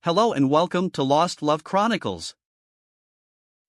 Hello and welcome to Lost Love Chronicles.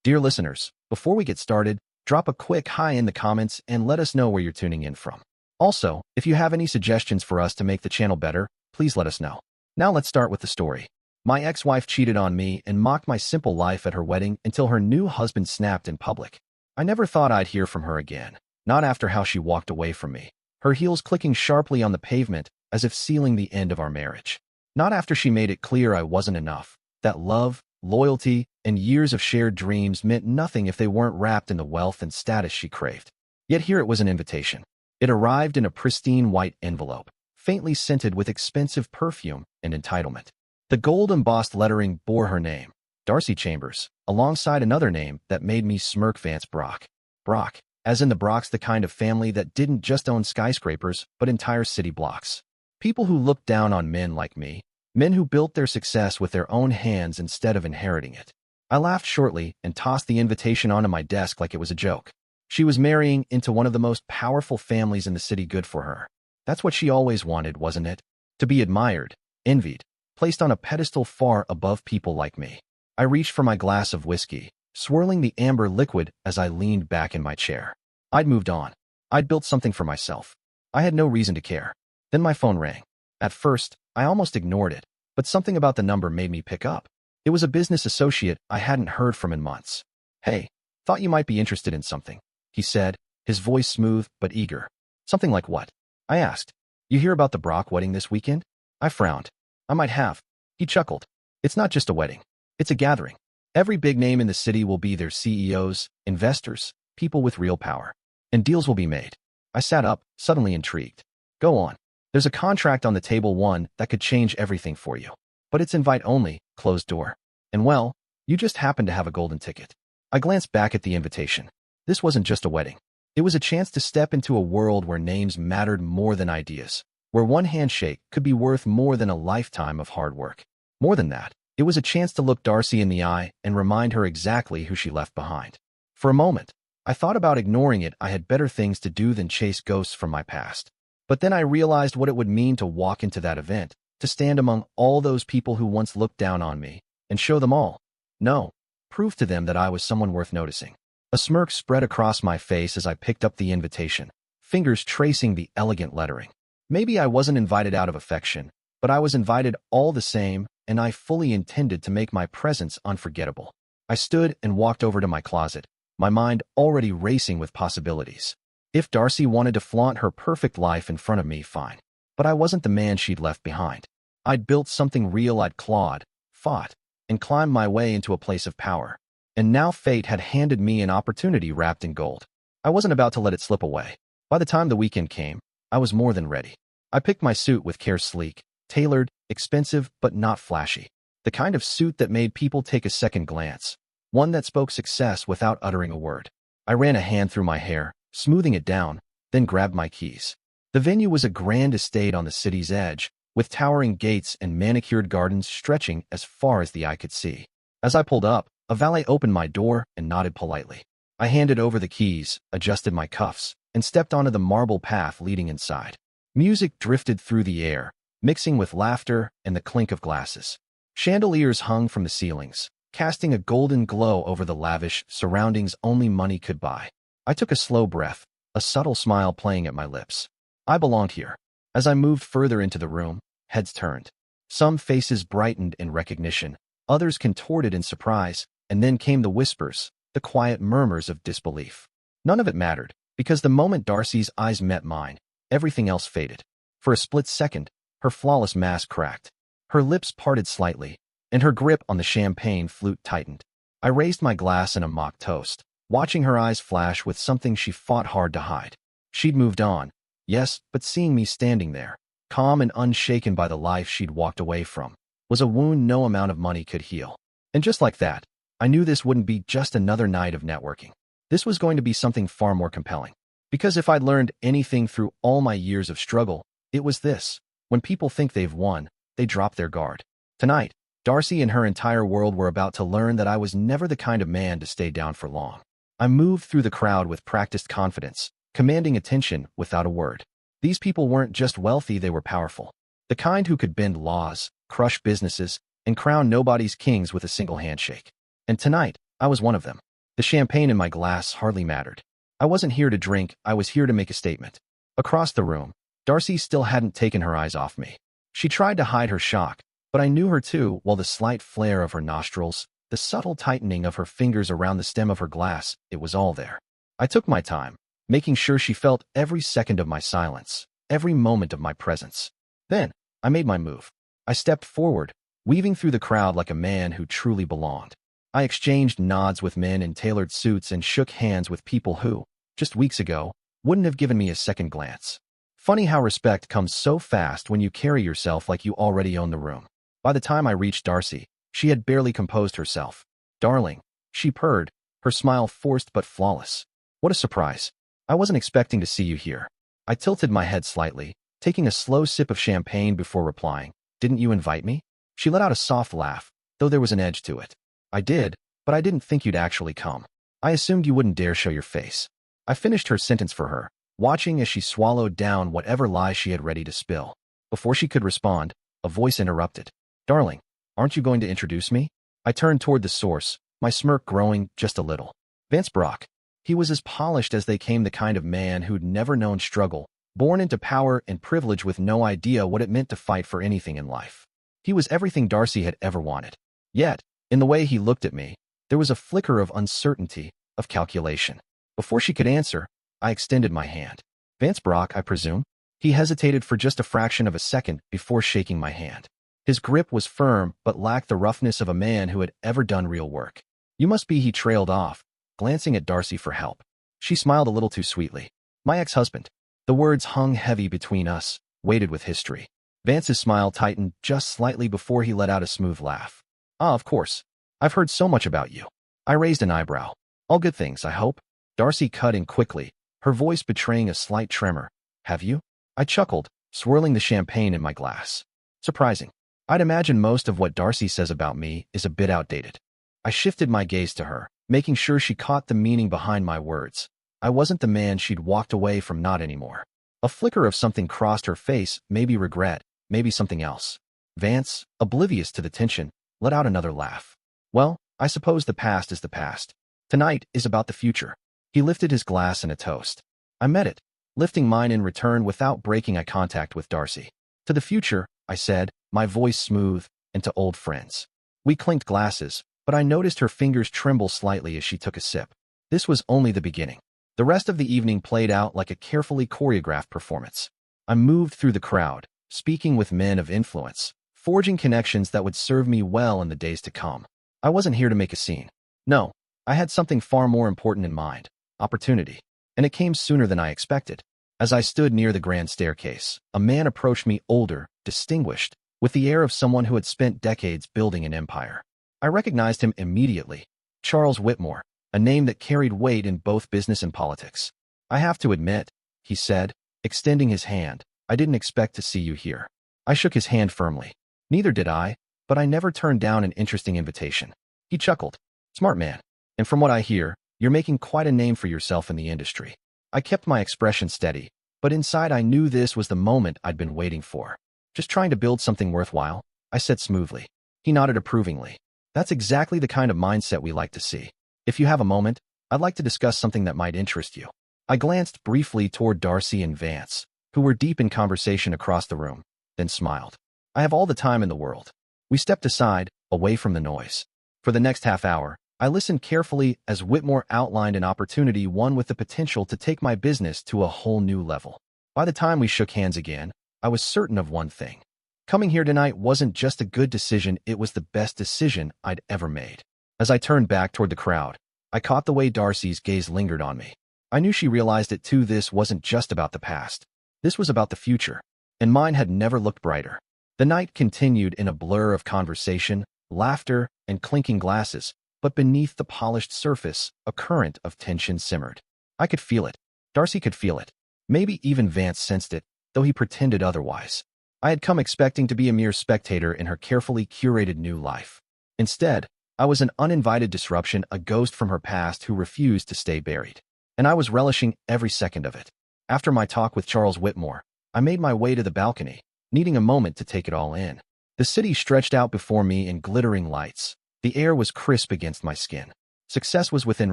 Dear listeners, before we get started, drop a quick hi in the comments and let us know where you're tuning in from. Also, if you have any suggestions for us to make the channel better, please let us know. Now let's start with the story. My ex-wife cheated on me and mocked my simple life at her wedding until her new husband snapped in public. I never thought I'd hear from her again, not after how she walked away from me, her heels clicking sharply on the pavement as if sealing the end of our marriage. Not after she made it clear I wasn't enough, that love, loyalty, and years of shared dreams meant nothing if they weren't wrapped in the wealth and status she craved. Yet here it was an invitation. It arrived in a pristine white envelope, faintly scented with expensive perfume and entitlement. The gold-embossed lettering bore her name, Darcy Chambers, alongside another name that made me smirk. Vance Brock. Brock, as in the Brocks, the kind of family that didn't just own skyscrapers but entire city blocks. People who looked down on men like me, men who built their success with their own hands instead of inheriting it. I laughed shortly and tossed the invitation onto my desk like it was a joke. She was marrying into one of the most powerful families in the city. Good for her. That's what she always wanted, wasn't it? To be admired, envied, placed on a pedestal far above people like me. I reached for my glass of whiskey, swirling the amber liquid as I leaned back in my chair. I'd moved on. I'd built something for myself. I had no reason to care. Then my phone rang. At first, I almost ignored it, but something about the number made me pick up. It was a business associate I hadn't heard from in months. "Hey, thought you might be interested in something," he said, his voice smooth but eager. "Something like what?" I asked. "You hear about the Brock wedding this weekend?" I frowned. "I might have." He chuckled. "It's not just a wedding. It's a gathering. Every big name in the city will be there: CEOs, investors, people with real power. And deals will be made." I sat up, suddenly intrigued. "Go on. There's a contract on the table, one that could change everything for you. But it's invite only, closed door. And well, you just happen to have a golden ticket." I glanced back at the invitation. This wasn't just a wedding. It was a chance to step into a world where names mattered more than ideas, where one handshake could be worth more than a lifetime of hard work. More than that, it was a chance to look Darcy in the eye and remind her exactly who she left behind. For a moment, I thought about ignoring it. I had better things to do than chase ghosts from my past. But then I realized what it would mean to walk into that event, to stand among all those people who once looked down on me, and show them all. No, prove to them that I was someone worth noticing. A smirk spread across my face as I picked up the invitation, fingers tracing the elegant lettering. Maybe I wasn't invited out of affection, but I was invited all the same, and I fully intended to make my presence unforgettable. I stood and walked over to my closet, my mind already racing with possibilities. If Darcy wanted to flaunt her perfect life in front of me, fine. But I wasn't the man she'd left behind. I'd built something real. I'd clawed, fought, and climbed my way into a place of power. And now fate had handed me an opportunity wrapped in gold. I wasn't about to let it slip away. By the time the weekend came, I was more than ready. I picked my suit with care, sleek, tailored, expensive, but not flashy. The kind of suit that made people take a second glance. One that spoke success without uttering a word. I ran a hand through my hair, smoothing it down, then grabbed my keys. The venue was a grand estate on the city's edge, with towering gates and manicured gardens stretching as far as the eye could see. As I pulled up, a valet opened my door and nodded politely. I handed over the keys, adjusted my cuffs, and stepped onto the marble path leading inside. Music drifted through the air, mixing with laughter and the clink of glasses. Chandeliers hung from the ceilings, casting a golden glow over the lavish surroundings only money could buy. I took a slow breath, a subtle smile playing at my lips. I belonged here. As I moved further into the room, heads turned. Some faces brightened in recognition, others contorted in surprise, and then came the whispers, the quiet murmurs of disbelief. None of it mattered, because the moment Darcy's eyes met mine, everything else faded. For a split second, her flawless mask cracked. Her lips parted slightly, and her grip on the champagne flute tightened. I raised my glass in a mock toast, watching her eyes flash with something she fought hard to hide. She'd moved on, yes, but seeing me standing there, calm and unshaken by the life she'd walked away from, was a wound no amount of money could heal. And just like that, I knew this wouldn't be just another night of networking. This was going to be something far more compelling. Because if I'd learned anything through all my years of struggle, it was this: when people think they've won, they drop their guard. Tonight, Darcy and her entire world were about to learn that I was never the kind of man to stay down for long. I moved through the crowd with practiced confidence, commanding attention without a word. These people weren't just wealthy, they were powerful. The kind who could bend laws, crush businesses, and crown nobody's kings with a single handshake. And tonight, I was one of them. The champagne in my glass hardly mattered. I wasn't here to drink, I was here to make a statement. Across the room, Darcy still hadn't taken her eyes off me. She tried to hide her shock, but I knew her too, while the slight flare of her nostrils, the subtle tightening of her fingers around the stem of her glass, it was all there. I took my time, making sure she felt every second of my silence, every moment of my presence. Then, I made my move. I stepped forward, weaving through the crowd like a man who truly belonged. I exchanged nods with men in tailored suits and shook hands with people who, just weeks ago, wouldn't have given me a second glance. Funny how respect comes so fast when you carry yourself like you already own the room. By the time I reached Darcy, she had barely composed herself. "Darling," she purred, her smile forced but flawless. "What a surprise. I wasn't expecting to see you here." I tilted my head slightly, taking a slow sip of champagne before replying. "Didn't you invite me?" She let out a soft laugh, though there was an edge to it. "I did, but I didn't think you'd actually come. I assumed you wouldn't dare show your face." I finished her sentence for her, watching as she swallowed down whatever lies she had ready to spill. Before she could respond, a voice interrupted. "Darling, aren't you going to introduce me?" I turned toward the source, my smirk growing just a little. Vance Brock. He was as polished as they came, the kind of man who'd never known struggle, born into power and privilege with no idea what it meant to fight for anything in life. He was everything Darcy had ever wanted. Yet, in the way he looked at me, there was a flicker of uncertainty, of calculation. Before she could answer, I extended my hand. "Vance Brock, I presume?" He hesitated for just a fraction of a second before shaking my hand. His grip was firm but lacked the roughness of a man who had ever done real work. "You must be," he trailed off, glancing at Darcy for help. She smiled a little too sweetly. "My ex-husband." The words hung heavy between us, weighted with history. Vance's smile tightened just slightly before he let out a smooth laugh. "Ah, of course. I've heard so much about you." I raised an eyebrow. "All good things, I hope?" Darcy cut in quickly, her voice betraying a slight tremor. "Have you?" I chuckled, swirling the champagne in my glass. "Surprising. I'd imagine most of what Darcy says about me is a bit outdated." I shifted my gaze to her, making sure she caught the meaning behind my words. I wasn't the man she'd walked away from, not anymore. A flicker of something crossed her face, maybe regret, maybe something else. Vance, oblivious to the tension, let out another laugh. "Well, I suppose the past is the past. Tonight is about the future." He lifted his glass in a toast. I met it, lifting mine in return without breaking eye contact with Darcy. "To the future," I said, my voice smooth, "and to old friends." We clinked glasses, but I noticed her fingers tremble slightly as she took a sip. This was only the beginning. The rest of the evening played out like a carefully choreographed performance. I moved through the crowd, speaking with men of influence, forging connections that would serve me well in the days to come. I wasn't here to make a scene. No, I had something far more important in mind. Opportunity. And it came sooner than I expected. As I stood near the grand staircase, a man approached me, older, distinguished, with the air of someone who had spent decades building an empire. I recognized him immediately. Charles Whitmore, a name that carried weight in both business and politics. "I have to admit," he said, extending his hand, "I didn't expect to see you here." I shook his hand firmly. "Neither did I, but I never turned down an interesting invitation." He chuckled. "Smart man. And from what I hear, you're making quite a name for yourself in the industry." I kept my expression steady, but inside I knew this was the moment I'd been waiting for. "Just trying to build something worthwhile," I said smoothly. He nodded approvingly. "That's exactly the kind of mindset we like to see. If you have a moment, I'd like to discuss something that might interest you." I glanced briefly toward Darcy and Vance, who were deep in conversation across the room, then smiled. "I have all the time in the world." We stepped aside, away from the noise. For the next half hour, I listened carefully as Whitmore outlined an opportunity, one with the potential to take my business to a whole new level. By the time we shook hands again, I was certain of one thing. Coming here tonight wasn't just a good decision, it was the best decision I'd ever made. As I turned back toward the crowd, I caught the way Darcy's gaze lingered on me. I knew she realized it too. This wasn't just about the past. This was about the future, and mine had never looked brighter. The night continued in a blur of conversation, laughter, and clinking glasses, but beneath the polished surface, a current of tension simmered. I could feel it. Darcy could feel it. Maybe even Vance sensed it, though he pretended otherwise. I had come expecting to be a mere spectator in her carefully curated new life. Instead, I was an uninvited disruption, a ghost from her past who refused to stay buried. And I was relishing every second of it. After my talk with Charles Whitmore, I made my way to the balcony, needing a moment to take it all in. The city stretched out before me in glittering lights. The air was crisp against my skin. Success was within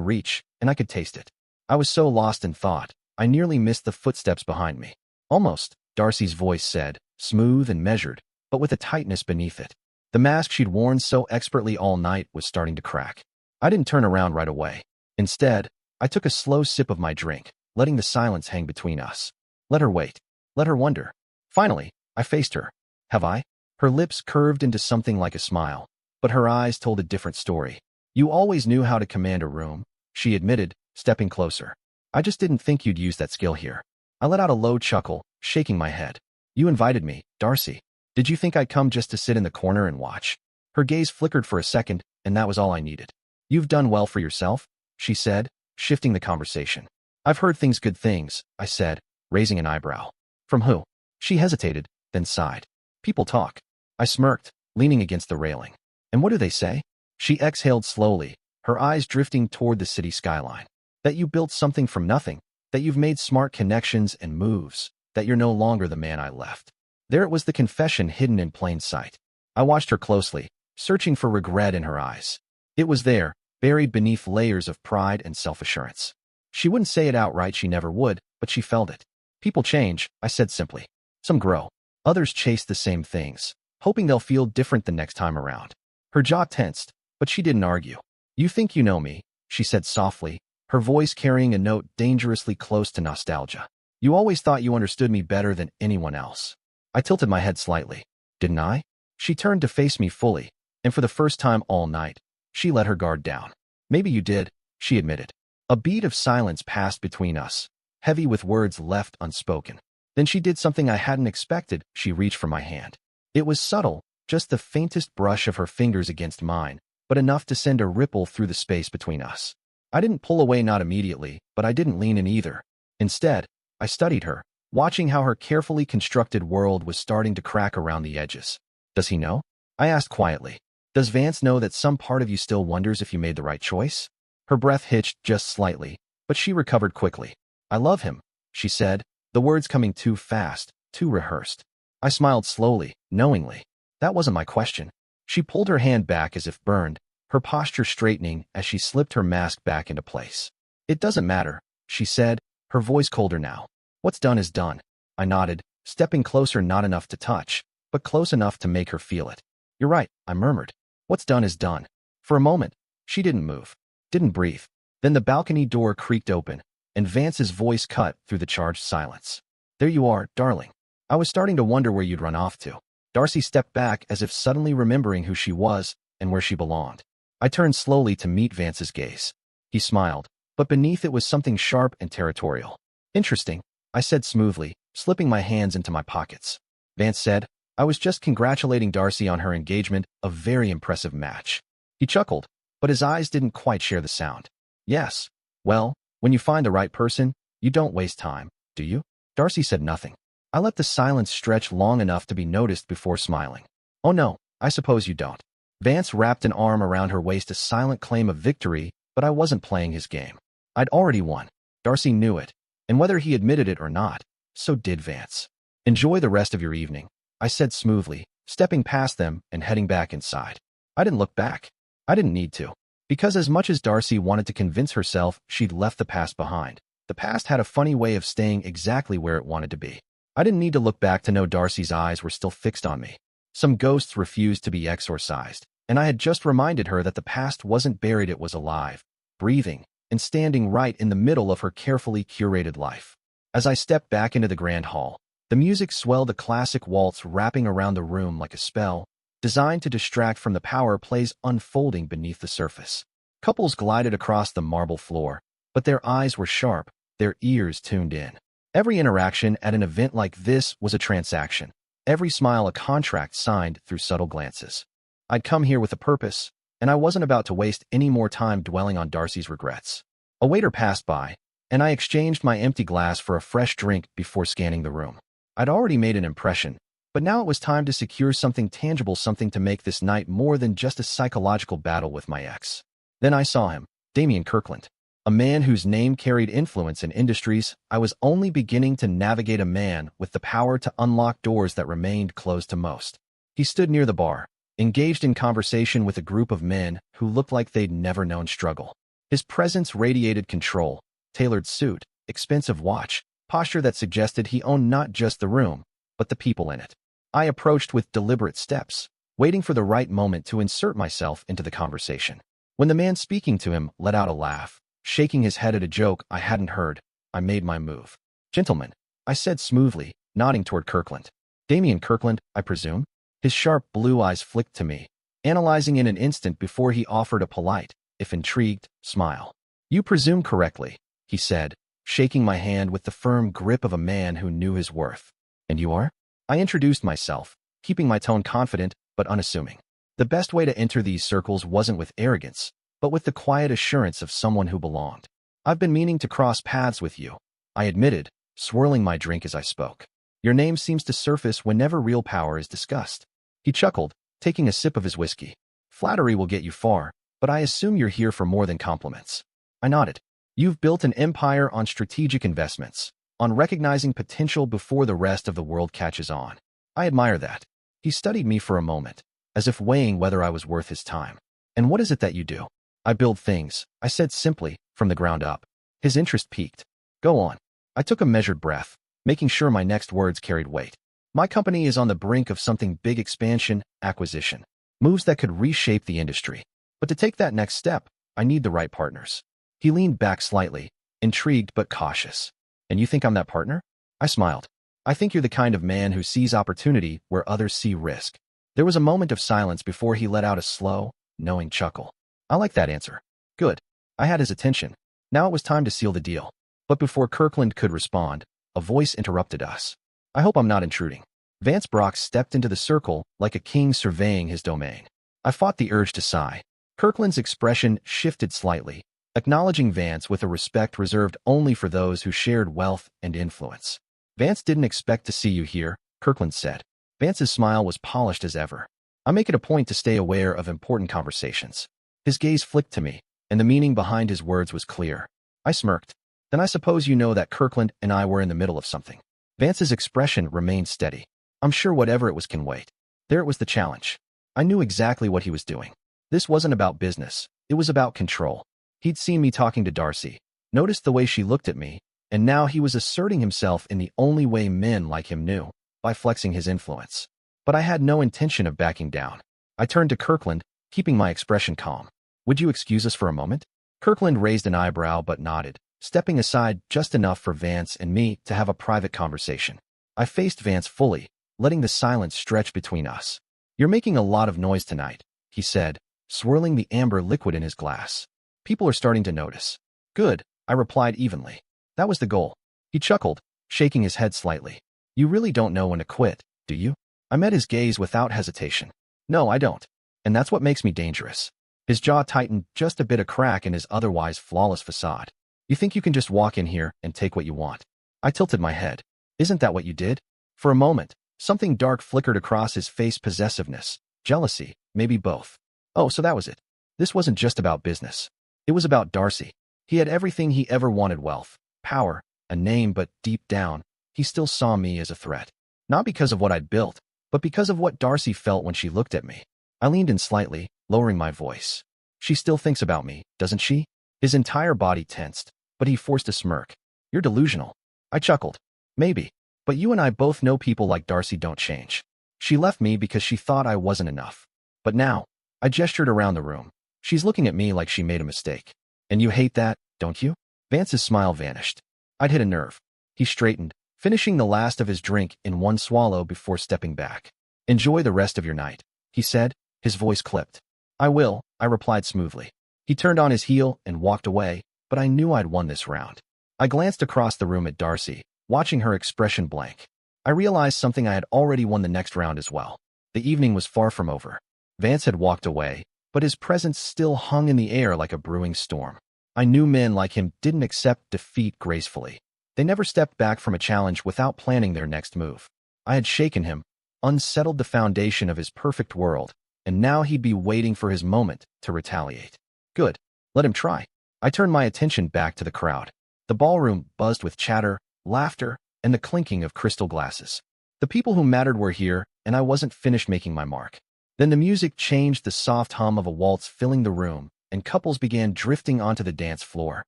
reach, and I could taste it. I was so lost in thought, I nearly missed the footsteps behind me. Almost, Darcy's voice said, smooth and measured, but with a tightness beneath it. The mask she'd worn so expertly all night was starting to crack. I didn't turn around right away. Instead, I took a slow sip of my drink, letting the silence hang between us. Let her wait. Let her wonder. Finally, I faced her. Have I? Her lips curved into something like a smile, but her eyes told a different story. You always knew how to command a room, she admitted, stepping closer. I just didn't think you'd use that skill here. I let out a low chuckle, shaking my head. You invited me, Darcy. Did you think I'd come just to sit in the corner and watch? Her gaze flickered for a second, and that was all I needed. You've done well for yourself, she said, shifting the conversation. I've heard good things, I said, raising an eyebrow. From who? She hesitated, then sighed. People talk. I smirked, leaning against the railing. And what do they say? She exhaled slowly, her eyes drifting toward the city skyline. That you built something from nothing, that you've made smart connections and moves, that you're no longer the man I left. There it was, the confession hidden in plain sight. I watched her closely, searching for regret in her eyes. It was there, buried beneath layers of pride and self-assurance. She wouldn't say it outright, she never would, but she felt it. People change, I said simply. Some grow. Others chase the same things, hoping they'll feel different the next time around. Her jaw tensed, but she didn't argue. You think you know me, she said softly, her voice carrying a note dangerously close to nostalgia. You always thought you understood me better than anyone else. I tilted my head slightly. Didn't I? She turned to face me fully, and for the first time all night, she let her guard down. Maybe you did, she admitted. A beat of silence passed between us, heavy with words left unspoken. Then she did something I hadn't expected. She reached for my hand. It was subtle, just the faintest brush of her fingers against mine, but enough to send a ripple through the space between us. I didn't pull away, not immediately, but I didn't lean in either. Instead, I studied her, watching how her carefully constructed world was starting to crack around the edges. Does he know? I asked quietly. Does Vance know that some part of you still wonders if you made the right choice? Her breath hitched just slightly, but she recovered quickly. I love him, she said, the words coming too fast, too rehearsed. I smiled slowly, knowingly. That wasn't my question. She pulled her hand back as if burned, her posture straightening as she slipped her mask back into place. It doesn't matter, she said, her voice colder now. What's done is done. I nodded, stepping closer, not enough to touch, but close enough to make her feel it. You're right, I murmured. What's done is done. For a moment, she didn't move, didn't breathe. Then the balcony door creaked open, and Vance's voice cut through the charged silence. There you are, darling. I was starting to wonder where you'd run off to. Darcy stepped back as if suddenly remembering who she was and where she belonged. I turned slowly to meet Vance's gaze. He smiled, but beneath it was something sharp and territorial. Interesting, I said smoothly, slipping my hands into my pockets. Vance said, I was just congratulating Darcy on her engagement, a very impressive match. He chuckled, but his eyes didn't quite share the sound. Yes. Well, when you find the right person, you don't waste time, do you? Darcy said nothing. I let the silence stretch long enough to be noticed before smiling. Oh no, I suppose you don't. Vance wrapped an arm around her waist, a silent claim of victory, but I wasn't playing his game. I'd already won. Darcy knew it, and whether he admitted it or not, so did Vance. Enjoy the rest of your evening, I said smoothly, stepping past them and heading back inside. I didn't look back. I didn't need to. Because as much as Darcy wanted to convince herself she'd left the past behind, the past had a funny way of staying exactly where it wanted to be. I didn't need to look back to know Darcy's eyes were still fixed on me. Some ghosts refused to be exorcised, and I had just reminded her that the past wasn't buried, it was alive, breathing, and standing right in the middle of her carefully curated life. As I stepped back into the grand hall, the music swelled, a classic waltz wrapping around the room like a spell, designed to distract from the power plays unfolding beneath the surface. Couples glided across the marble floor, but their eyes were sharp, their ears tuned in. Every interaction at an event like this was a transaction, every smile a contract signed through subtle glances. I'd come here with a purpose, and I wasn't about to waste any more time dwelling on Darcy's regrets. A waiter passed by, and I exchanged my empty glass for a fresh drink before scanning the room. I'd already made an impression, but now it was time to secure something tangible, something to make this night more than just a psychological battle with my ex. Then I saw him, Damien Kirkland. A man whose name carried influence in industries I was only beginning to navigate, a man with the power to unlock doors that remained closed to most. He stood near the bar, engaged in conversation with a group of men who looked like they'd never known struggle. His presence radiated control, tailored suit, expensive watch, posture that suggested he owned not just the room, but the people in it. I approached with deliberate steps, waiting for the right moment to insert myself into the conversation. When the man speaking to him let out a laugh, shaking his head at a joke I hadn't heard, I made my move. "Gentlemen," I said smoothly, nodding toward Kirkland. "Damien Kirkland, I presume?" His sharp blue eyes flicked to me, analyzing in an instant before he offered a polite, if intrigued, smile. "You presume correctly," he said, shaking my hand with the firm grip of a man who knew his worth. "And you are?" I introduced myself, keeping my tone confident but unassuming. The best way to enter these circles wasn't with arrogance, but with the quiet assurance of someone who belonged. "I've been meaning to cross paths with you," I admitted, swirling my drink as I spoke. "Your name seems to surface whenever real power is discussed." He chuckled, taking a sip of his whiskey. "Flattery will get you far, but I assume you're here for more than compliments." I nodded. "You've built an empire on strategic investments, on recognizing potential before the rest of the world catches on. I admire that." He studied me for a moment, as if weighing whether I was worth his time. "And what is it that you do?" "I build things," I said simply, "from the ground up." His interest piqued. "Go on." I took a measured breath, making sure my next words carried weight. "My company is on the brink of something big: expansion, acquisition, moves that could reshape the industry. But to take that next step, I need the right partners." He leaned back slightly, intrigued but cautious. "And you think I'm that partner?" I smiled. "I think you're the kind of man who sees opportunity where others see risk." There was a moment of silence before he let out a slow, knowing chuckle. "I like that answer." "Good." I had his attention. Now it was time to seal the deal. But before Kirkland could respond, a voice interrupted us. "I hope I'm not intruding." Vance Brock stepped into the circle like a king surveying his domain. I fought the urge to sigh. Kirkland's expression shifted slightly, acknowledging Vance with a respect reserved only for those who shared wealth and influence. "Vance didn't expect to see you here," Kirkland said. Vance's smile was polished as ever. "I make it a point to stay aware of important conversations." His gaze flicked to me, and the meaning behind his words was clear. I smirked. "Then I suppose you know that Kirkland and I were in the middle of something." Vance's expression remained steady. "I'm sure whatever it was can wait." There it was, the challenge. I knew exactly what he was doing. This wasn't about business. It was about control. He'd seen me talking to Darcy, noticed the way she looked at me, and now he was asserting himself in the only way men like him knew, by flexing his influence. But I had no intention of backing down. I turned to Kirkland, keeping my expression calm. "Would you excuse us for a moment?" Kirkland raised an eyebrow but nodded, stepping aside just enough for Vance and me to have a private conversation. I faced Vance fully, letting the silence stretch between us. "You're making a lot of noise tonight," he said, swirling the amber liquid in his glass. "People are starting to notice." "Good," I replied evenly. "That was the goal." He chuckled, shaking his head slightly. "You really don't know when to quit, do you?" I met his gaze without hesitation. "No, I don't. And that's what makes me dangerous." His jaw tightened just a bit, a crack in his otherwise flawless facade. "You think you can just walk in here and take what you want?" I tilted my head. "Isn't that what you did?" For a moment, something dark flickered across his face: possessiveness, jealousy, maybe both. Oh, so that was it. This wasn't just about business. It was about Darcy. He had everything he ever wanted: wealth, power, a name, but deep down, he still saw me as a threat. Not because of what I'd built, but because of what Darcy felt when she looked at me. I leaned in slightly, lowering my voice. "She still thinks about me, doesn't she?" His entire body tensed, but he forced a smirk. "You're delusional." I chuckled. "Maybe. But you and I both know people like Darcy don't change. She left me because she thought I wasn't enough. But now," I gestured around the room, "she's looking at me like she made a mistake. And you hate that, don't you?" Vance's smile vanished. I'd hit a nerve. He straightened, finishing the last of his drink in one swallow before stepping back. "Enjoy the rest of your night," he said, his voice clipped. "I will," I replied smoothly. He turned on his heel and walked away, but I knew I'd won this round. I glanced across the room at Darcy, watching her expression blank. I realized something: I had already won the next round as well. The evening was far from over. Vance had walked away, but his presence still hung in the air like a brewing storm. I knew men like him didn't accept defeat gracefully. They never stepped back from a challenge without planning their next move. I had shaken him, unsettled the foundation of his perfect world, and now he'd be waiting for his moment to retaliate. Good. Let him try. I turned my attention back to the crowd. The ballroom buzzed with chatter, laughter, and the clinking of crystal glasses. The people who mattered were here, and I wasn't finished making my mark. Then the music changed, the soft hum of a waltz filling the room, and couples began drifting onto the dance floor,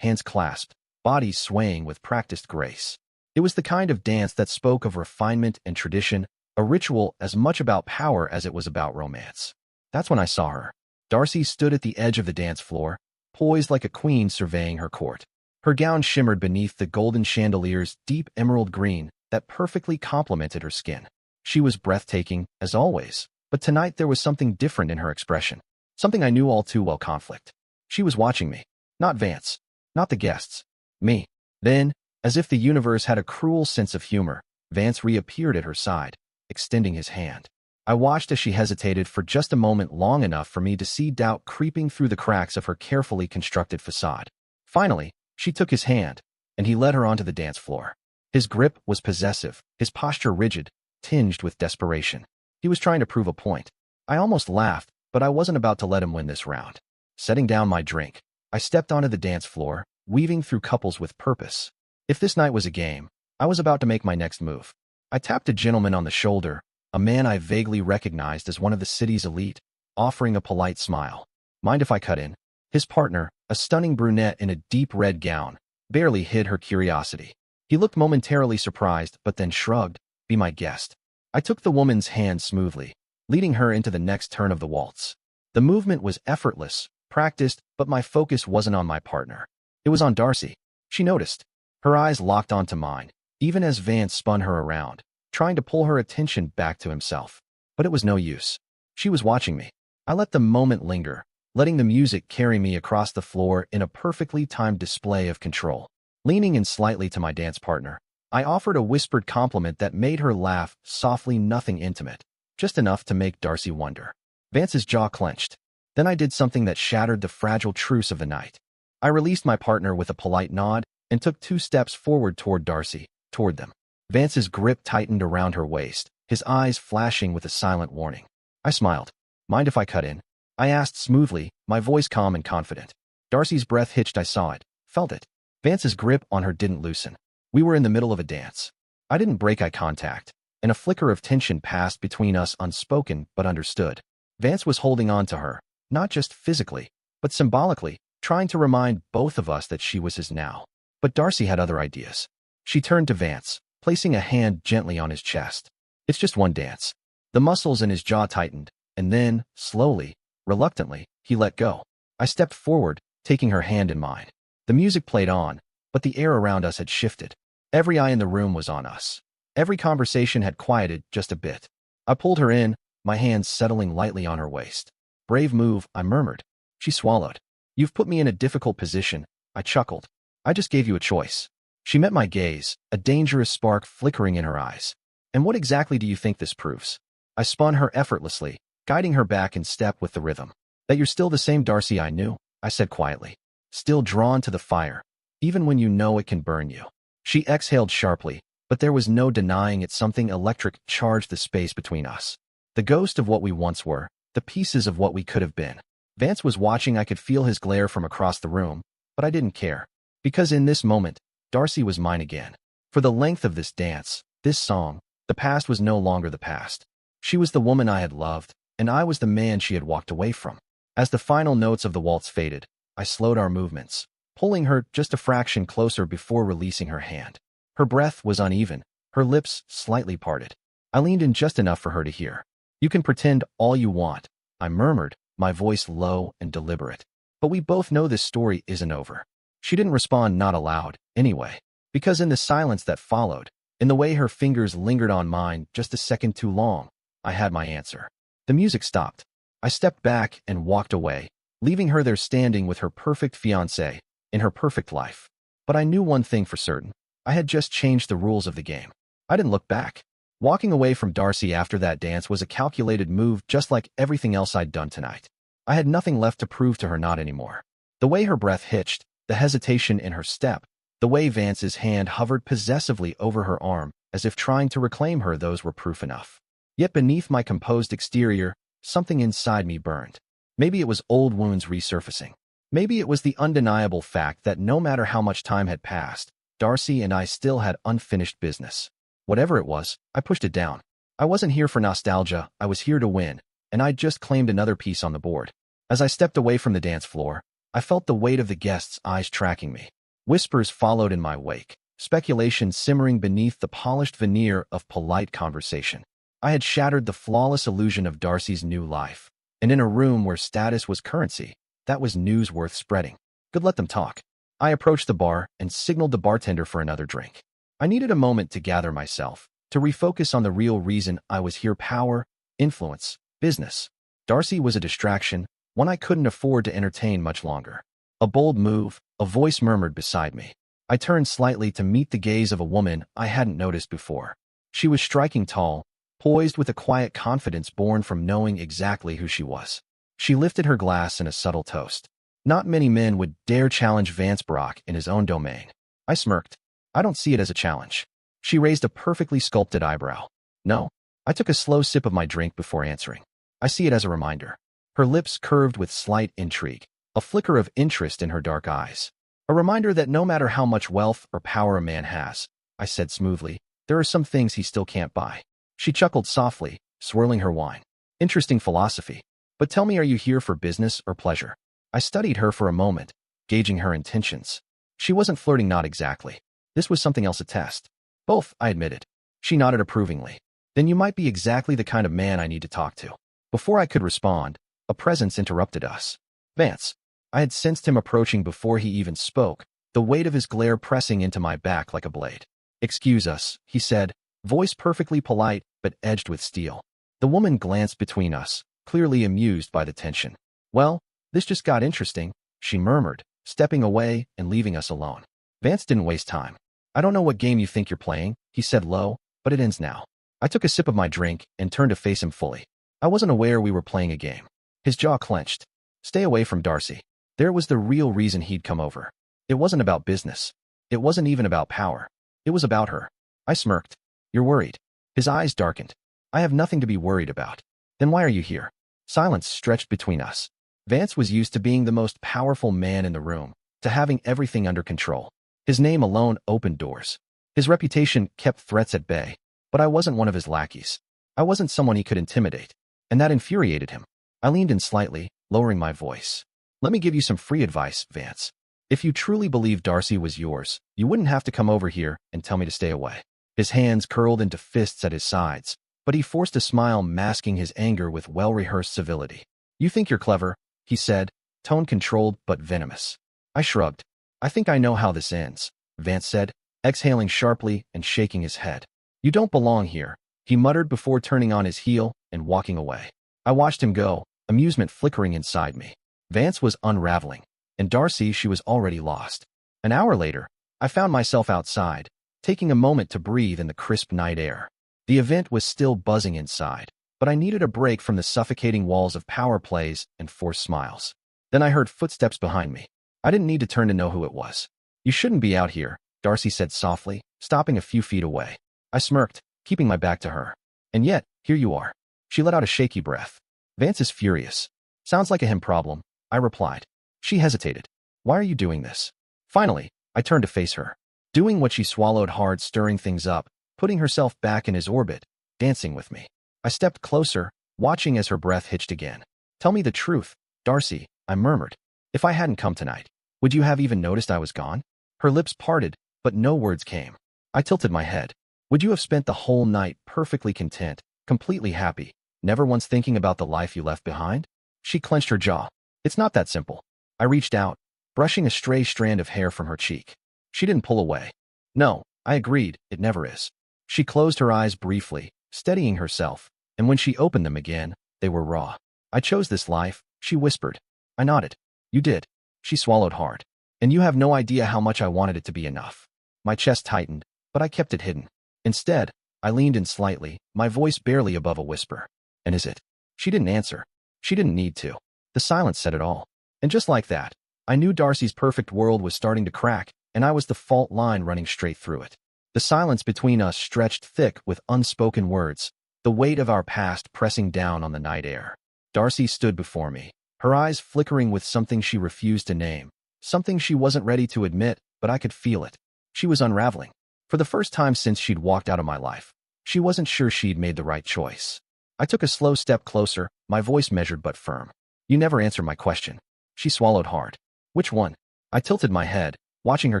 hands clasped, bodies swaying with practiced grace. It was the kind of dance that spoke of refinement and tradition, a ritual as much about power as it was about romance. That's when I saw her. Darcy stood at the edge of the dance floor, poised like a queen surveying her court. Her gown shimmered beneath the golden chandelier's deep emerald green that perfectly complemented her skin. She was breathtaking, as always, but tonight there was something different in her expression. Something I knew all too well: conflict. She was watching me. Not Vance. Not the guests. Me. Then, as if the universe had a cruel sense of humor, Vance reappeared at her side, extending his hand. I watched as she hesitated for just a moment, long enough for me to see doubt creeping through the cracks of her carefully constructed facade. Finally, she took his hand, and he led her onto the dance floor. His grip was possessive, his posture rigid, tinged with desperation. He was trying to prove a point. I almost laughed, but I wasn't about to let him win this round. Setting down my drink, I stepped onto the dance floor, weaving through couples with purpose. If this night was a game, I was about to make my next move. I tapped a gentleman on the shoulder, a man I vaguely recognized as one of the city's elite, offering a polite smile. Mind if I cut in? His partner, a stunning brunette in a deep red gown, barely hid her curiosity. He looked momentarily surprised, but then shrugged. Be my guest. I took the woman's hand smoothly, leading her into the next turn of the waltz. The movement was effortless, practiced, but my focus wasn't on my partner. It was on Darcy. She noticed. Her eyes locked onto mine, even as Vance spun her around, trying to pull her attention back to himself. But it was no use. She was watching me. I let the moment linger, letting the music carry me across the floor in a perfectly timed display of control. Leaning in slightly to my dance partner, I offered a whispered compliment that made her laugh softly, nothing intimate, just enough to make Darcy wonder. Vance's jaw clenched. Then I did something that shattered the fragile truce of the night. I released my partner with a polite nod and took 2 steps forward toward Darcy, toward them. Vance's grip tightened around her waist, his eyes flashing with a silent warning. I smiled. Mind if I cut in? I asked smoothly, my voice calm and confident. Darcy's breath hitched. I saw it, felt it. Vance's grip on her didn't loosen. We were in the middle of a dance. I didn't break eye contact, and a flicker of tension passed between us, unspoken but understood. Vance was holding on to her, not just physically, but symbolically, trying to remind both of us that she was his now. But Darcy had other ideas. She turned to Vance, placing a hand gently on his chest. It's just one dance. The muscles in his jaw tightened, and then, slowly, reluctantly, he let go. I stepped forward, taking her hand in mine. The music played on, but the air around us had shifted. Every eye in the room was on us. Every conversation had quieted just a bit. I pulled her in, my hands settling lightly on her waist. Brave move, I murmured. She swallowed. You've put me in a difficult position, I chuckled. I just gave you a choice. She met my gaze, a dangerous spark flickering in her eyes. And what exactly do you think this proves? I spun her effortlessly, guiding her back in step with the rhythm. That you're still the same Darcy I knew, I said quietly. Still drawn to the fire, even when you know it can burn you. She exhaled sharply, but there was no denying it. Something electric charged the space between us. The ghost of what we once were, the pieces of what we could have been. Vance was watching. I could feel his glare from across the room, but I didn't care. Because in this moment, Darcy was mine again. For the length of this dance, this song, the past was no longer the past. She was the woman I had loved, and I was the man she had walked away from. As the final notes of the waltz faded, I slowed our movements, pulling her just a fraction closer before releasing her hand. Her breath was uneven, her lips slightly parted. I leaned in just enough for her to hear. You can pretend all you want, I murmured, my voice low and deliberate. But we both know this story isn't over. She didn't respond, not aloud, anyway. Because in the silence that followed, in the way her fingers lingered on mine just a second too long, I had my answer. The music stopped. I stepped back and walked away, leaving her there standing with her perfect fiancé, in her perfect life. But I knew one thing for certain. I had just changed the rules of the game. I didn't look back. Walking away from Darcy after that dance was a calculated move, just like everything else I'd done tonight. I had nothing left to prove to her, not anymore. The way her breath hitched, the hesitation in her step, the way Vance's hand hovered possessively over her arm, as if trying to reclaim her, those were proof enough. Yet beneath my composed exterior, something inside me burned. Maybe it was old wounds resurfacing. Maybe it was the undeniable fact that no matter how much time had passed, Darcy and I still had unfinished business. Whatever it was, I pushed it down. I wasn't here for nostalgia, I was here to win, and I'd just claimed another piece on the board. As I stepped away from the dance floor, I felt the weight of the guests' eyes tracking me. Whispers followed in my wake, speculation simmering beneath the polished veneer of polite conversation. I had shattered the flawless illusion of Darcy's new life, and in a room where status was currency, that was news worth spreading. Good, let them talk. I approached the bar and signaled the bartender for another drink. I needed a moment to gather myself, to refocus on the real reason I was here: power, influence, business. Darcy was a distraction, one I couldn't afford to entertain much longer. A bold move, a voice murmured beside me. I turned slightly to meet the gaze of a woman I hadn't noticed before. She was striking tall, poised with a quiet confidence born from knowing exactly who she was. She lifted her glass in a subtle toast. Not many men would dare challenge Vance Brock in his own domain. I smirked. I don't see it as a challenge. She raised a perfectly sculpted eyebrow. No. I took a slow sip of my drink before answering. I see it as a reminder. Her lips curved with slight intrigue, a flicker of interest in her dark eyes. A reminder that no matter how much wealth or power a man has, I said smoothly, there are some things he still can't buy. She chuckled softly, swirling her wine. Interesting philosophy. But tell me, are you here for business or pleasure? I studied her for a moment, gauging her intentions. She wasn't flirting, not exactly. This was something else, a test. Both, I admitted. She nodded approvingly. Then you might be exactly the kind of man I need to talk to. Before I could respond, a presence interrupted us. Vance. I had sensed him approaching before he even spoke, the weight of his glare pressing into my back like a blade. Excuse us, he said, voice perfectly polite but edged with steel. The woman glanced between us, clearly amused by the tension. Well, this just got interesting, she murmured, stepping away and leaving us alone. Vance didn't waste time. I don't know what game you think you're playing, he said low, but it ends now. I took a sip of my drink and turned to face him fully. I wasn't aware we were playing a game. His jaw clenched. Stay away from Darcy. There was the real reason he'd come over. It wasn't about business. It wasn't even about power. It was about her. I smirked. You're worried. His eyes darkened. I have nothing to be worried about. Then why are you here? Silence stretched between us. Vance was used to being the most powerful man in the room, to having everything under control. His name alone opened doors. His reputation kept threats at bay, but I wasn't one of his lackeys. I wasn't someone he could intimidate, and that infuriated him. I leaned in slightly, lowering my voice. Let me give you some free advice, Vance. If you truly believed Darcy was yours, you wouldn't have to come over here and tell me to stay away. His hands curled into fists at his sides, but he forced a smile masking his anger with well-rehearsed civility. You think you're clever, he said, tone controlled but venomous. I shrugged. I think I know how this ends, Vance said, exhaling sharply and shaking his head. You don't belong here, he muttered before turning on his heel and walking away. I watched him go, amusement flickering inside me. Vance was unraveling, and Darcy, she was already lost. An hour later, I found myself outside, taking a moment to breathe in the crisp night air. The event was still buzzing inside, but I needed a break from the suffocating walls of power plays and forced smiles. Then I heard footsteps behind me. I didn't need to turn to know who it was. You shouldn't be out here, Darcy said softly, stopping a few feet away. I smirked, keeping my back to her. And yet, here you are. She let out a shaky breath. Vance is furious. Sounds like a him problem, I replied. She hesitated. Why are you doing this? Finally, I turned to face her. Doing what she swallowed hard, stirring things up, putting herself back in his orbit, dancing with me. I stepped closer, watching as her breath hitched again. Tell me the truth, Darcy, I murmured. If I hadn't come tonight, would you have even noticed I was gone? Her lips parted, but no words came. I tilted my head. Would you have spent the whole night perfectly content, completely happy, never once thinking about the life you left behind? She clenched her jaw. It's not that simple. I reached out, brushing a stray strand of hair from her cheek. She didn't pull away. No, I agreed, it never is. She closed her eyes briefly, steadying herself, and when she opened them again, they were raw. I chose this life, she whispered. I nodded. You did. She swallowed hard. And you have no idea how much I wanted it to be enough. My chest tightened, but I kept it hidden. Instead, I leaned in slightly, my voice barely above a whisper. And is it? She didn't answer. She didn't need to. The silence said it all. And just like that, I knew Darcy's perfect world was starting to crack, and I was the fault line running straight through it. The silence between us stretched thick with unspoken words, the weight of our past pressing down on the night air. Darcy stood before me, her eyes flickering with something she refused to name, something she wasn't ready to admit, but I could feel it. She was unraveling. For the first time since she'd walked out of my life, she wasn't sure she'd made the right choice. I took a slow step closer, my voice measured but firm. You never answered my question. She swallowed hard. Which one? I tilted my head, watching her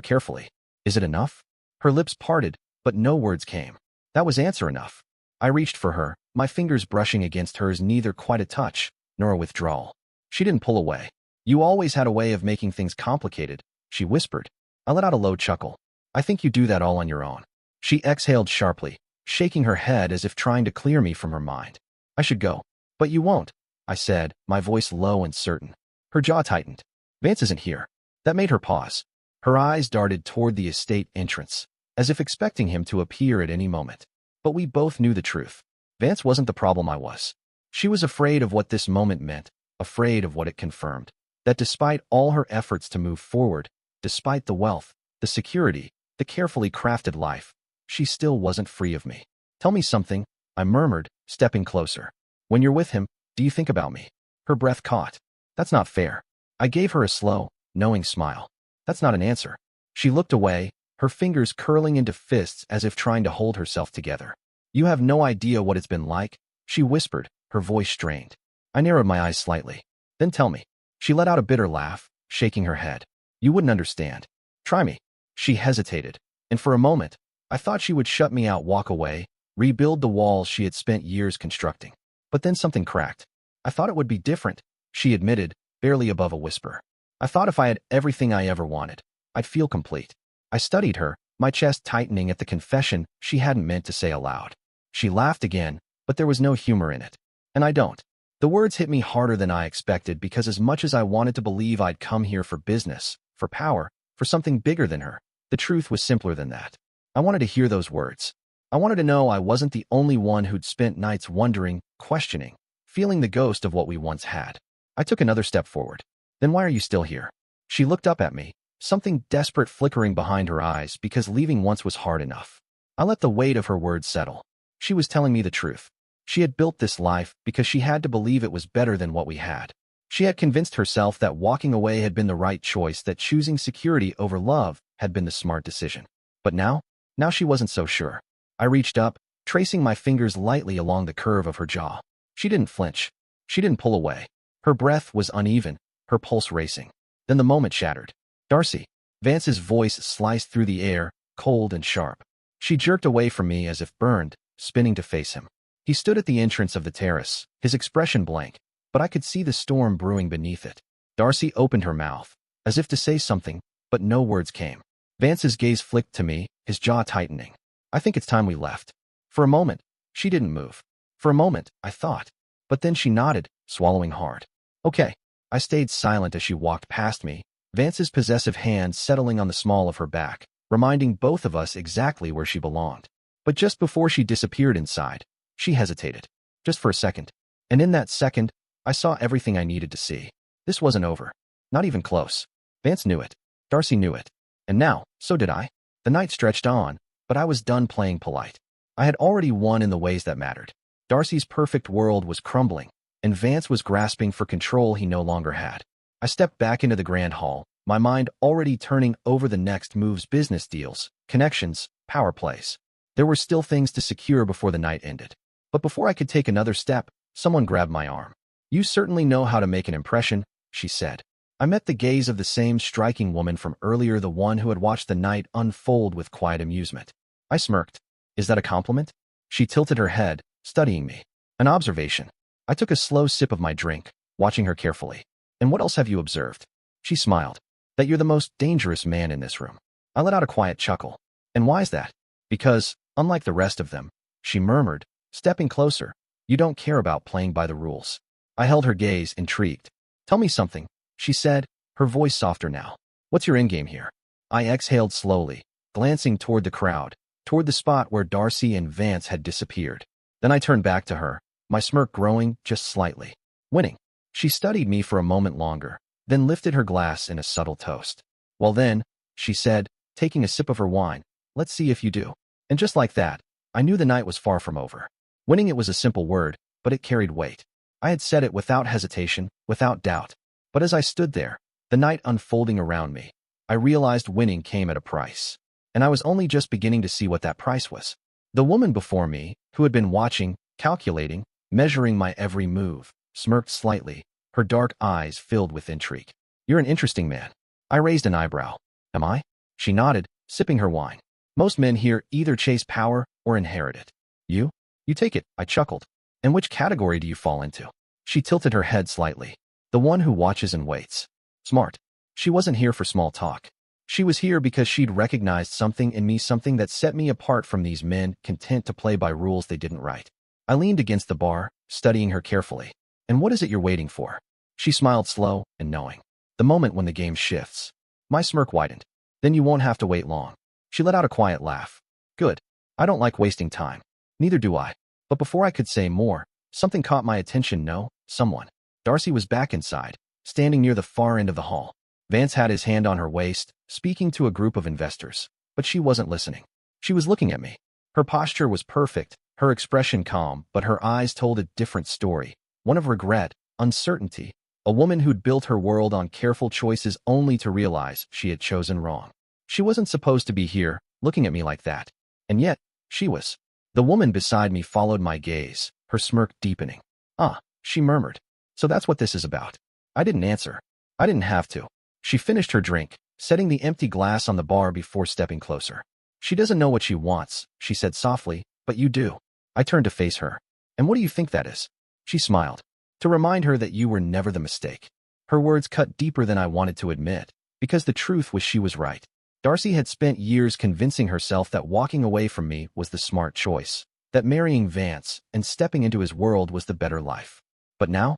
carefully. Is it enough? Her lips parted, but no words came. That was answer enough. I reached for her, my fingers brushing against hers, neither quite a touch, nor a withdrawal. She didn't pull away. You always had a way of making things complicated, she whispered. I let out a low chuckle. I think you do that all on your own. She exhaled sharply, shaking her head as if trying to clear me from her mind. I should go. But you won't, I said, my voice low and certain. Her jaw tightened. Vance isn't here. That made her pause. Her eyes darted toward the estate entrance, as if expecting him to appear at any moment. But we both knew the truth. Vance wasn't the problem, I was. She was afraid of what this moment meant, afraid of what it confirmed. That despite all her efforts to move forward, despite the wealth, the security, the carefully crafted life, she still wasn't free of me. Tell me something, I murmured, stepping closer. When you're with him, do you think about me? Her breath caught. That's not fair. I gave her a slow, knowing smile. That's not an answer. She looked away, her fingers curling into fists as if trying to hold herself together. You have no idea what it's been like, she whispered, her voice strained. I narrowed my eyes slightly. Then tell me. She let out a bitter laugh, shaking her head. You wouldn't understand. Try me. She hesitated, and for a moment, I thought she would shut me out, walk away, rebuild the walls she had spent years constructing. But then something cracked. I thought it would be different, she admitted, barely above a whisper. I thought if I had everything I ever wanted, I'd feel complete. I studied her, my chest tightening at the confession she hadn't meant to say aloud. She laughed again, but there was no humor in it. And I don't. The words hit me harder than I expected because as much as I wanted to believe I'd come here for business, for power, for something bigger than her, the truth was simpler than that. I wanted to hear those words. I wanted to know I wasn't the only one who'd spent nights wondering, questioning, feeling the ghost of what we once had. I took another step forward. Then why are you still here? She looked up at me, something desperate flickering behind her eyes because leaving once was hard enough. I let the weight of her words settle. She was telling me the truth. She had built this life because she had to believe it was better than what we had. She had convinced herself that walking away had been the right choice, that choosing security over love had been the smart decision. But now she wasn't so sure. I reached up, tracing my fingers lightly along the curve of her jaw. She didn't flinch. She didn't pull away. Her breath was uneven, her pulse racing. Then the moment shattered. Darcy. Vance's voice sliced through the air, cold and sharp. She jerked away from me as if burned, spinning to face him. He stood at the entrance of the terrace, his expression blank, but I could see the storm brewing beneath it. Darcy opened her mouth, as if to say something, but no words came. Vance's gaze flicked to me, his jaw tightening. I think it's time we left. For a moment, she didn't move. For a moment, I thought. But then she nodded, swallowing hard. Okay. I stayed silent as she walked past me, Vance's possessive hand settling on the small of her back, reminding both of us exactly where she belonged. But just before she disappeared inside, she hesitated. Just for a second. And in that second, I saw everything I needed to see. This wasn't over. Not even close. Vance knew it. Darcy knew it. And now, so did I. The night stretched on, but I was done playing polite. I had already won in the ways that mattered. Darcy's perfect world was crumbling, and Vance was grasping for control he no longer had. I stepped back into the grand hall, my mind already turning over the next moves, business deals, connections, power plays. There were still things to secure before the night ended. But before I could take another step, someone grabbed my arm. You certainly know how to make an impression, she said. I met the gaze of the same striking woman from earlier, the one who had watched the night unfold with quiet amusement. I smirked. Is that a compliment? She tilted her head, studying me. An observation. I took a slow sip of my drink, watching her carefully. And what else have you observed? She smiled. That you're the most dangerous man in this room. I let out a quiet chuckle. And why is that? Because, unlike the rest of them, she murmured, stepping closer, you don't care about playing by the rules. I held her gaze, intrigued. Tell me something, she said, her voice softer now. What's your endgame here? I exhaled slowly, glancing toward the crowd, toward the spot where Darcy and Vance had disappeared. Then I turned back to her, my smirk growing just slightly. Winning. She studied me for a moment longer, then lifted her glass in a subtle toast. Well then, she said, taking a sip of her wine, let's see if you do. And just like that, I knew the night was far from over. Winning, it was a simple word, but it carried weight. I had said it without hesitation, without doubt. But as I stood there, the night unfolding around me, I realized winning came at a price. and I was only just beginning to see what that price was. The woman before me, who had been watching, calculating, measuring my every move, smirked slightly, her dark eyes filled with intrigue. "You're an interesting man." I raised an eyebrow. "Am I?" She nodded, sipping her wine. "Most men here either chase power or inherit it. You? You take it," I chuckled. "And which category do you fall into?" She tilted her head slightly. "The one who watches and waits." Smart. She wasn't here for small talk. She was here because she'd recognized something in me, something that set me apart from these men content to play by rules they didn't write. I leaned against the bar, studying her carefully. "And what is it you're waiting for?" She smiled slow and knowing. "The moment when the game shifts." My smirk widened. "Then you won't have to wait long." She let out a quiet laugh. "Good. I don't like wasting time." "Neither do I." But before I could say more, something caught my attention. No, someone. Darcy was back inside, standing near the far end of the hall. Vance had his hand on her waist, speaking to a group of investors. But she wasn't listening. She was looking at me. Her posture was perfect, her expression calm, but her eyes told a different story. One of regret, uncertainty. A woman who'd built her world on careful choices only to realize she had chosen wrong. She wasn't supposed to be here, looking at me like that. And yet, she was. The woman beside me followed my gaze, her smirk deepening. "Ah," she murmured. "So that's what this is about." I didn't answer. I didn't have to. She finished her drink, setting the empty glass on the bar before stepping closer. "She doesn't know what she wants," she said softly, "but you do." I turned to face her. "And what do you think that is?" She smiled. "To remind her that you were never the mistake." Her words cut deeper than I wanted to admit, because the truth was she was right. Darcy had spent years convincing herself that walking away from me was the smart choice, that marrying Vance and stepping into his world was the better life. But now,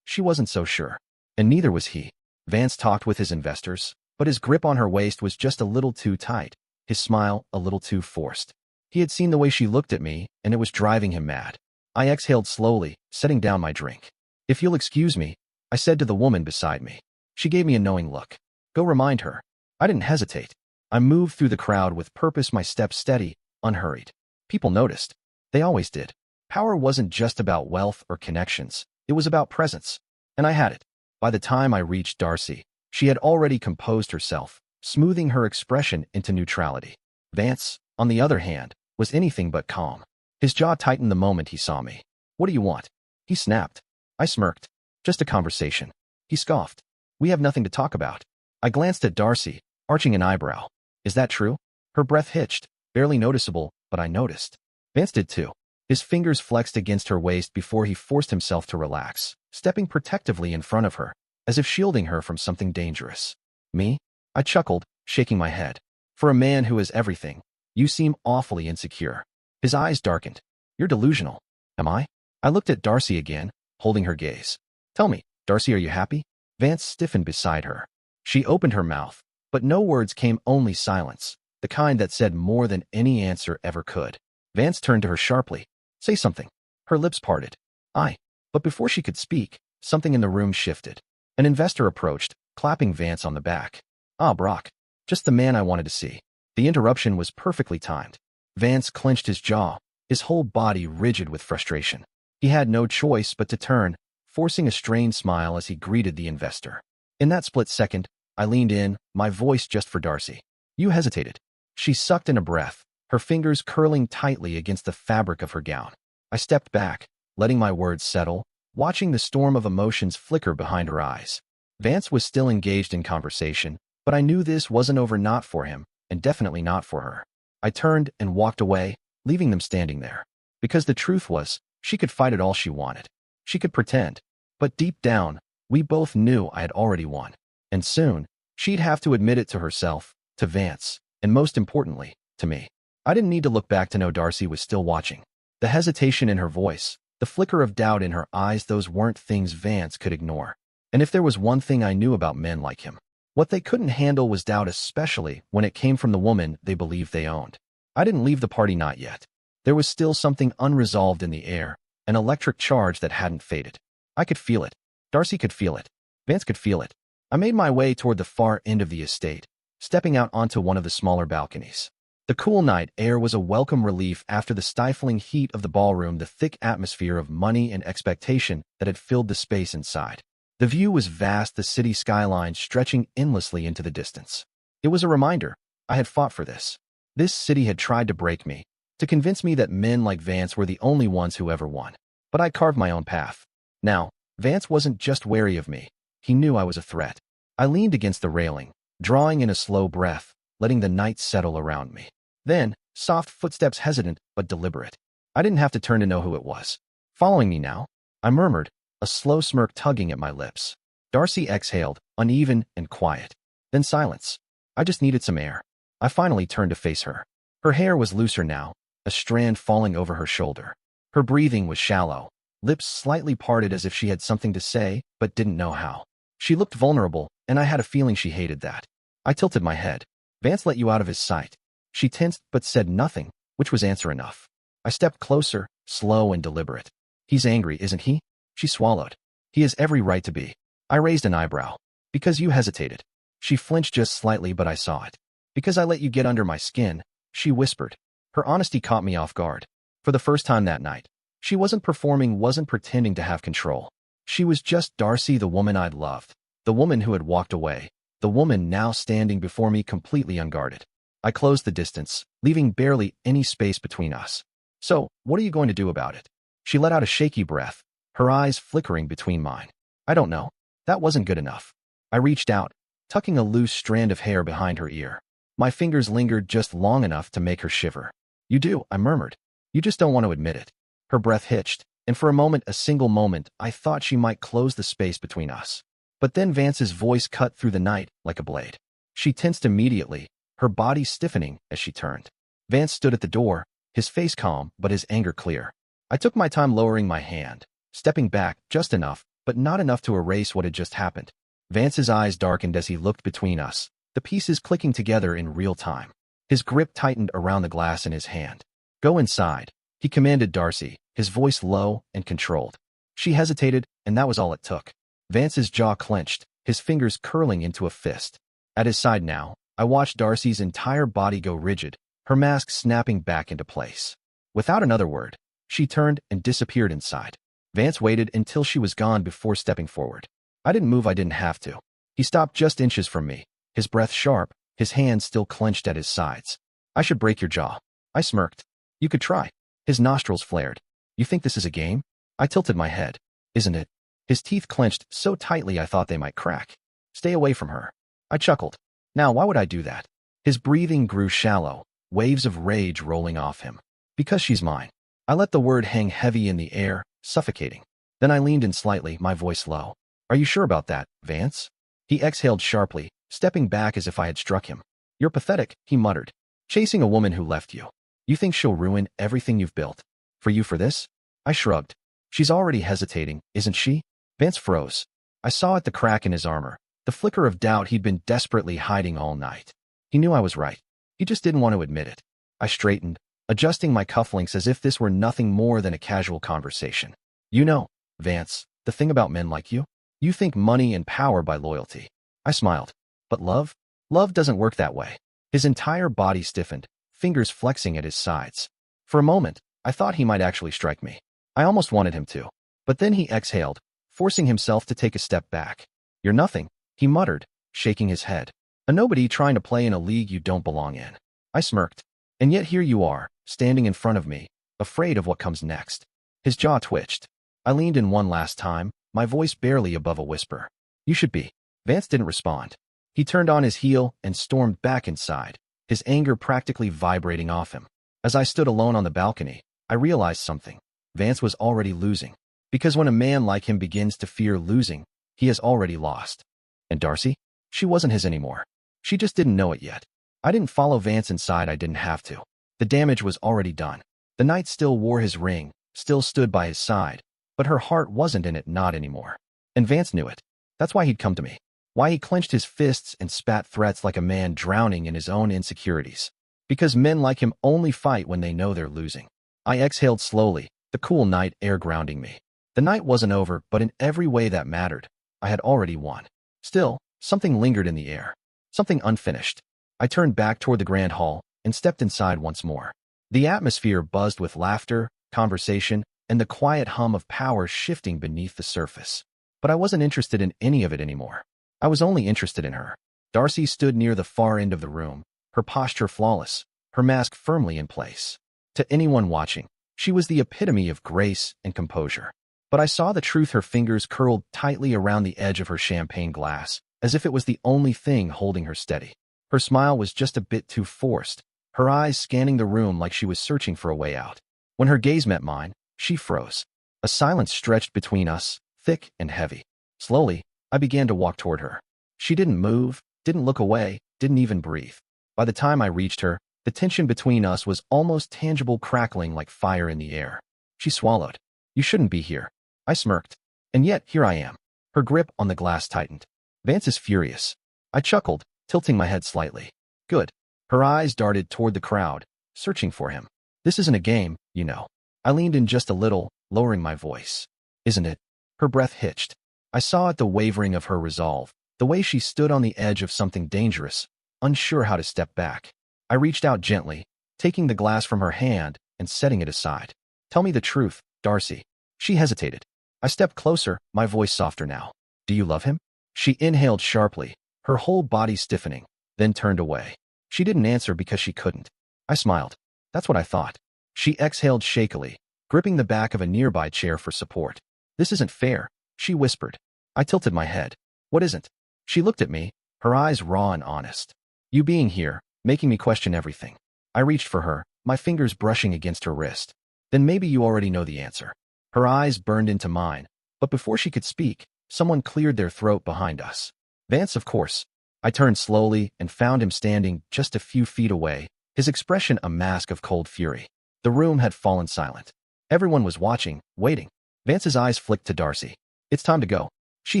she wasn't so sure. And neither was he. Vance talked with his investors, but his grip on her waist was just a little too tight, his smile a little too forced. He had seen the way she looked at me, and it was driving him mad. I exhaled slowly, setting down my drink. "If you'll excuse me," I said to the woman beside me. She gave me a knowing look. "Go remind her." I didn't hesitate. I moved through the crowd with purpose, my steps steady, unhurried. People noticed. They always did. Power wasn't just about wealth or connections. It was about presence. And I had it. By the time I reached Darcy, she had already composed herself, smoothing her expression into neutrality. Vance, on the other hand, was anything but calm. His jaw tightened the moment he saw me. "What do you want?" He snapped. I smirked. "Just a conversation." He scoffed. "We have nothing to talk about." I glanced at Darcy, arching an eyebrow. "Is that true?" Her breath hitched, barely noticeable, but I noticed. Vance did too. His fingers flexed against her waist before he forced himself to relax, stepping protectively in front of her, as if shielding her from something dangerous. "Me?" I chuckled, shaking my head. "For a man who is everything, you seem awfully insecure." His eyes darkened. "You're delusional." "Am I?" I looked at Darcy again, holding her gaze. "Tell me, Darcy, are you happy?" Vance stiffened beside her. She opened her mouth, but no words came, only silence, the kind that said more than any answer ever could. Vance turned to her sharply. "Say something." Her lips parted. But before she could speak, something in the room shifted. An investor approached, clapping Vance on the back. "Ah, Brock. Just the man I wanted to see." The interruption was perfectly timed. Vance clenched his jaw, his whole body rigid with frustration. He had no choice but to turn, forcing a strained smile as he greeted the investor. In that split second, I leaned in, my voice just for Darcy. "You hesitated." She sucked in a breath, her fingers curling tightly against the fabric of her gown. I stepped back, letting my words settle, watching the storm of emotions flicker behind her eyes. Vance was still engaged in conversation, but I knew this wasn't over, not for him, and definitely not for her. I turned and walked away, leaving them standing there. Because the truth was, she could fight it all she wanted. She could pretend. But deep down, we both knew I had already won. And soon, she'd have to admit it to herself, to Vance, and most importantly, to me. I didn't need to look back to know Darcy was still watching. The hesitation in her voice, the flicker of doubt in her eyes, those weren't things Vance could ignore. And if there was one thing I knew about men like him, what they couldn't handle was doubt, especially when it came from the woman they believed they owned. I didn't leave the party, not yet. There was still something unresolved in the air, an electric charge that hadn't faded. I could feel it. Darcy could feel it. Vance could feel it. I made my way toward the far end of the estate, stepping out onto one of the smaller balconies. The cool night air was a welcome relief after the stifling heat of the ballroom, the thick atmosphere of money and expectation that had filled the space inside. The view was vast, the city skyline stretching endlessly into the distance. It was a reminder, I had fought for this. This city had tried to break me, to convince me that men like Vance were the only ones who ever won. But I carved my own path. Now, Vance wasn't just wary of me. He knew I was a threat. I leaned against the railing, drawing in a slow breath, letting the night settle around me. Then, soft footsteps, hesitant but deliberate. I didn't have to turn to know who it was. Following me now? I murmured, a slow smirk tugging at my lips. Darcy exhaled, uneven and quiet. Then silence. I just needed some air. I finally turned to face her. Her hair was looser now, a strand falling over her shoulder. Her breathing was shallow, lips slightly parted as if she had something to say, but didn't know how. She looked vulnerable, and I had a feeling she hated that. I tilted my head. Vance let you out of his sight. She tensed but said nothing, which was answer enough. I stepped closer, slow and deliberate. He's angry, isn't he? She swallowed. He has every right to be. I raised an eyebrow. Because you hesitated. She flinched just slightly, but I saw it. Because I let you get under my skin, she whispered. Her honesty caught me off guard. For the first time that night, she wasn't performing, wasn't pretending to have control. She was just Darcy, the woman I'd loved, the woman who had walked away, the woman now standing before me completely unguarded. I closed the distance, leaving barely any space between us. So, what are you going to do about it? She let out a shaky breath, her eyes flickering between mine. I don't know. That wasn't good enough. I reached out, tucking a loose strand of hair behind her ear. My fingers lingered just long enough to make her shiver. You do, I murmured. You just don't want to admit it. Her breath hitched, and for a moment, a single moment, I thought she might close the space between us. But then Vance's voice cut through the night like a blade. She tensed immediately, her body stiffening as she turned. Vance stood at the door, his face calm but his anger clear. I took my time lowering my hand, stepping back just enough, but not enough to erase what had just happened. Vance's eyes darkened as he looked between us, the pieces clicking together in real time. His grip tightened around the glass in his hand. Go inside, he commanded Darcy, his voice low and controlled. She hesitated, and that was all it took. Vance's jaw clenched, his fingers curling into a fist. At his side now, I watched Darcy's entire body go rigid, her mask snapping back into place. Without another word, she turned and disappeared inside. Vance waited until she was gone before stepping forward. I didn't move, I didn't have to. He stopped just inches from me, his breath sharp, his hands still clenched at his sides. I should break your jaw. I smirked. You could try. His nostrils flared. You think this is a game? I tilted my head. Isn't it? His teeth clenched so tightly I thought they might crack. Stay away from her. I chuckled. Now, why would I do that? His breathing grew shallow, waves of rage rolling off him. Because she's mine. I let the word hang heavy in the air, suffocating. Then I leaned in slightly, my voice low. Are you sure about that, Vance? He exhaled sharply, stepping back as if I had struck him. You're pathetic, he muttered. Chasing a woman who left you. You think she'll ruin everything you've built? For you for this? I shrugged. She's already hesitating, isn't she? Vance froze. I saw at the crack in his armor, the flicker of doubt he'd been desperately hiding all night. He knew I was right. He just didn't want to admit it. I straightened, adjusting my cufflinks as if this were nothing more than a casual conversation. You know, Vance, the thing about men like you? You think money and power buy loyalty. I smiled. But love? Love doesn't work that way. His entire body stiffened, fingers flexing at his sides. For a moment, I thought he might actually strike me. I almost wanted him to. But then he exhaled, forcing himself to take a step back. You're nothing, he muttered, shaking his head. A nobody trying to play in a league you don't belong in. I smirked. And yet here you are, standing in front of me, afraid of what comes next. His jaw twitched. I leaned in one last time, my voice barely above a whisper. You should be. Vance didn't respond. He turned on his heel and stormed back inside, his anger practically vibrating off him. As I stood alone on the balcony, I realized something. Vance was already losing. Because when a man like him begins to fear losing, he has already lost. And Darcy? She wasn't his anymore. She just didn't know it yet. I didn't follow Vance inside, I didn't have to. The damage was already done. The knight still wore his ring, still stood by his side, but her heart wasn't in it, not anymore. And Vance knew it. That's why he'd come to me. Why he clenched his fists and spat threats like a man drowning in his own insecurities. Because men like him only fight when they know they're losing. I exhaled slowly, the cool night air grounding me. The night wasn't over, but in every way that mattered, I had already won. Still, something lingered in the air. Something unfinished. I turned back toward the grand hall and stepped inside once more. The atmosphere buzzed with laughter, conversation, and the quiet hum of power shifting beneath the surface. But I wasn't interested in any of it anymore. I was only interested in her. Darcy stood near the far end of the room, her posture flawless, her mask firmly in place. To anyone watching, she was the epitome of grace and composure. But I saw the truth. Her fingers curled tightly around the edge of her champagne glass, as if it was the only thing holding her steady. Her smile was just a bit too forced, her eyes scanning the room like she was searching for a way out. When her gaze met mine, she froze. A silence stretched between us, thick and heavy. Slowly, I began to walk toward her. She didn't move, didn't look away, didn't even breathe. By the time I reached her, the tension between us was almost tangible, crackling like fire in the air. She swallowed. "You shouldn't be here." I smirked. "And yet, here I am." Her grip on the glass tightened. "Vance is furious." I chuckled, tilting my head slightly. "Good." Her eyes darted toward the crowd, searching for him. "This isn't a game, you know." I leaned in just a little, lowering my voice. "Isn't it?" Her breath hitched. I saw it, the wavering of her resolve, the way she stood on the edge of something dangerous, unsure how to step back. I reached out gently, taking the glass from her hand and setting it aside. "Tell me the truth, Darcy." She hesitated. I stepped closer, my voice softer now. "Do you love him?" She inhaled sharply, her whole body stiffening, then turned away. She didn't answer because she couldn't. I smiled. "That's what I thought." She exhaled shakily, gripping the back of a nearby chair for support. "This isn't fair," she whispered. I tilted my head. "What isn't?" She looked at me, her eyes raw and honest. "You being here, making me question everything." I reached for her, my fingers brushing against her wrist. "Then maybe you already know the answer." Her eyes burned into mine, but before she could speak, someone cleared their throat behind us. "Vance, of course." I turned slowly and found him standing just a few feet away, his expression a mask of cold fury. The room had fallen silent. Everyone was watching, waiting. Vance's eyes flicked to Darcy. "It's time to go." She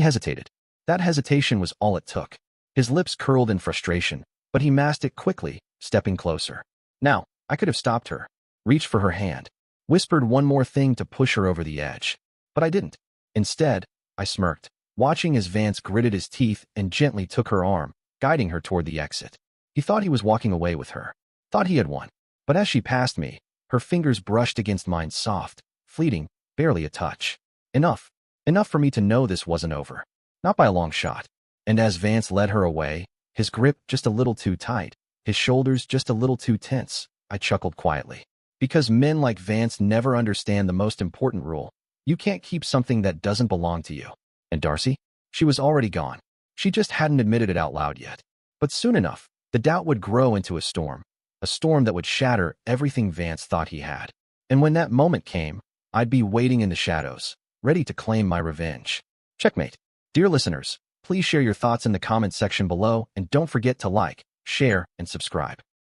hesitated. That hesitation was all it took. His lips curled in frustration, but he masked it quickly, stepping closer. Now, I could have stopped her, reached for her hand, whispered one more thing to push her over the edge. But I didn't. Instead, I smirked, watching as Vance gritted his teeth and gently took her arm, guiding her toward the exit. He thought he was walking away with her, thought he had won. But as she passed me, her fingers brushed against mine, soft, fleeting, barely a touch. Enough. Enough for me to know this wasn't over. Not by a long shot. And as Vance led her away, his grip just a little too tight, his shoulders just a little too tense, I chuckled quietly. Because men like Vance never understand the most important rule. You can't keep something that doesn't belong to you. And Darcy? She was already gone. She just hadn't admitted it out loud yet. But soon enough, the doubt would grow into a storm that would shatter everything Vance thought he had. And when that moment came, I'd be waiting in the shadows, ready to claim my revenge. Checkmate. Dear listeners, please share your thoughts in the comments section below and don't forget to like, share, and subscribe.